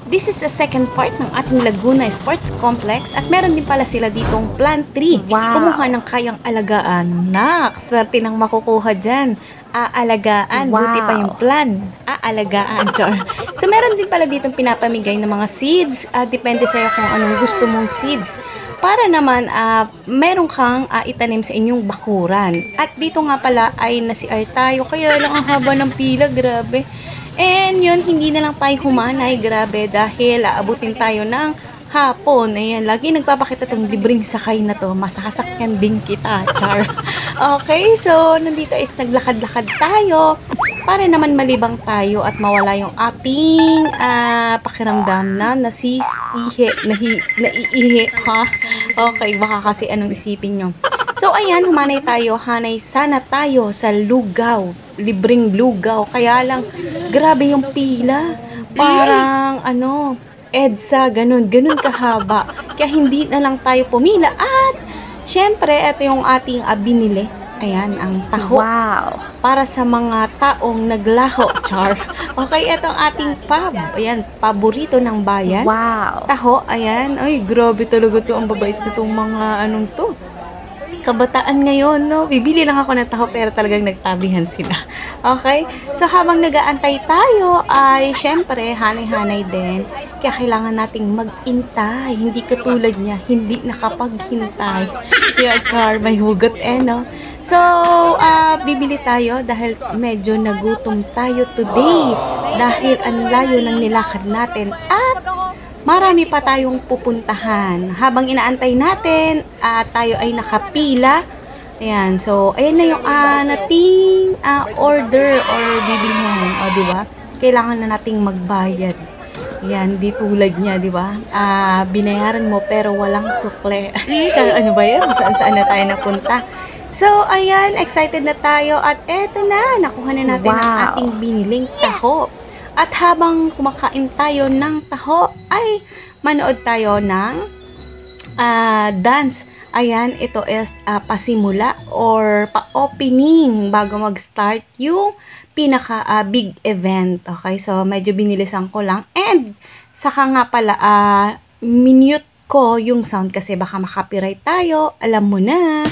This is a second part ng ating Laguna Sports Complex at meron din pala sila ditong plant tree. Wow. Kumuha ng kayang alagaan. Swerte ng makukuha dyan. Aalagaan. Wow. Buti pa yung plan. Aalagaan. So meron din pala ditong pinapamigay ng mga seeds. Depende sa'yo kung anong gusto mong seeds. Para naman meron kang itanim sa inyong bakuran. At dito nga pala ay nasi-art tayo. Kaya lang ang haba ng pila. Grabe. And yun, hindi na lang tayo humanay, grabe, dahil aabutin tayo ng hapon. Ayan, lagi nagpapakita tong libreng sakay na to. Masasakyan din kita, char. Okay, so nandito is naglakad-lakad tayo para naman malibang tayo at mawala yung ating pakiramdam na naiihi, ha? Okay, baka kasi anong isipin nyo. So, ayan, humanay tayo. Hanay sana tayo sa lugaw. Libreng lugaw. Kaya lang, grabe yung pila. Parang, EDSA, ganun kahaba. Kaya hindi na lang tayo pumila. At, syempre, ito yung ating binili. Ayan, ang taho. Wow. Para sa mga taong naglaho, char. Okay, ito ang ating pub. Ayan, paborito ng bayan. Wow. Taho, ayan. Ay, grabe talaga to. Ang babait nitong mga to. Kabataan ngayon, no? Bibili lang ako ng taho pero talagang nagtabihan sila. Okay? So, habang nag-aantay tayo, ay syempre, hanay-hanay din. Kaya kailangan nating mag-intay. Hindi katulad niya, hindi nakapaghintay. Kaya, car, may hugot no? So, bibili tayo dahil medyo nagutom tayo today. Dahil ang layo ng nilakad natin at marami pa tayong pupuntahan. Habang inaantay natin, tayo ay nakapila. Ayan, so, ayan na yung nating order or bibilhan. O, diba? Kailangan na nating magbayad. Ayan, di tulad niya, diba? Binayaran mo pero walang sukle. Ano ba yan? Saan na tayo napunta? So, ayan, excited na tayo. At eto na, nakuha na natin ang ating biniling taho. At habang kumakain tayo ng taho, ay manood tayo ng dance. Ayan, ito is pasimula or pa-opening bago mag-start yung pinaka-big event. Okay, so medyo binilisan ko lang. And, saka nga pala, minute ko yung sound kasi baka makapiright tayo. Alam mo na.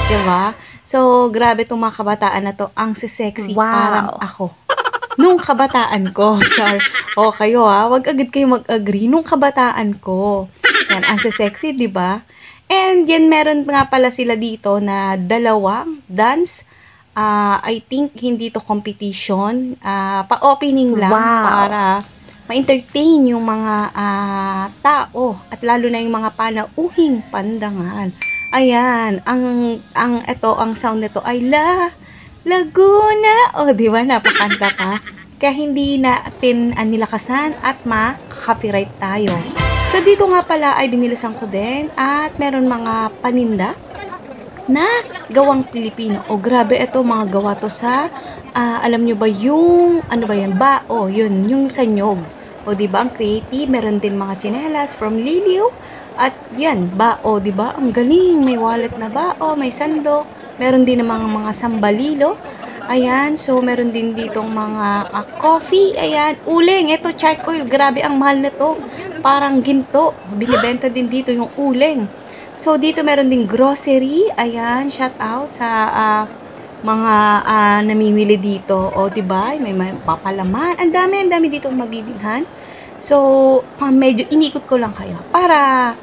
Diba? So, grabe itong mga kabataan na to. Ang sexy, parang ako. Nung kabataan ko, char. O kayo wag agad kayo mag-agree. Nung kabataan ko. Yan, ang sexy, di ba? And yan, meron nga pala sila dito na dalawang dance. I think hindi to competition. Pa-opening lang para ma-entertain yung mga tao. At lalo na yung mga panauhing pandangan. Ayan, ang sound nito ay Laguna. O, di ba? Napakanta ka. Kaya hindi natin nilakasan at makaka-copyright tayo. So, dito nga pala ay binilisan ko din at meron mga paninda na gawang Pilipino. O, grabe ito, mga gawa to sa, alam nyo ba yung, bao, yun, yung sanyog. O, di ba? Ang creative. Meron din mga tsinelas from Liliw. At yan, bao, di ba? Ang galing. May wallet na bao, may sandok. Meron din ng mga sambalilo. Ayan, so meron din ditong mga coffee. Ayan, uling. Ito, charcoal. Grabe, ang mahal na to. Parang ginto. Binibenta din dito yung uling. So, dito meron din grocery. Ayan, shout out sa mga namimili dito. O, diba? May papalaman. Ang dami ditong mabibilhan. So, medyo inikot ko lang kayo para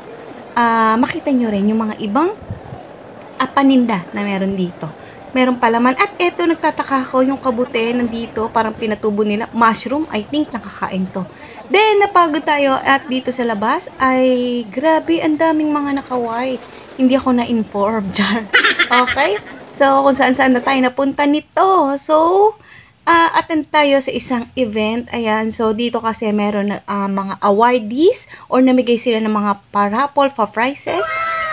makita nyo rin yung mga ibang paninda na meron dito. Meron palaman. At eto, nagtataka ko yung kabute nandito. Parang pinatubo nila. Mushroom. I think nakakain to. Then, napagod tayo. At dito sa labas ay grabe, ang daming mga nakaway. Hindi ako na-inform. Okay? So, kung saan-saan na tayo napunta nito. So, attend tayo sa isang event. Ayan, so dito kasi meron mga awardees or namigay sila ng mga parapol for prizes.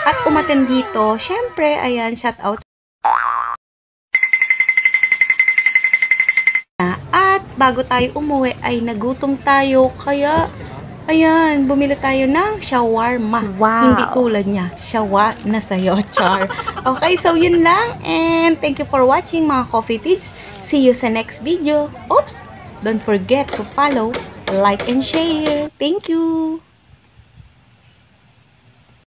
At umattend dito, syempre, ayan, shout out. At bago tayo umuwi ay nagutom tayo. Kaya, ayan, bumili tayo ng shawarma. Wow. Hindi tulad niya, shawa na sa'yo, char. Okay, so yun lang. And thank you for watching, mga Coffee Teens. See you sa next video. Oops! Don't forget to follow, like, and share. Thank you!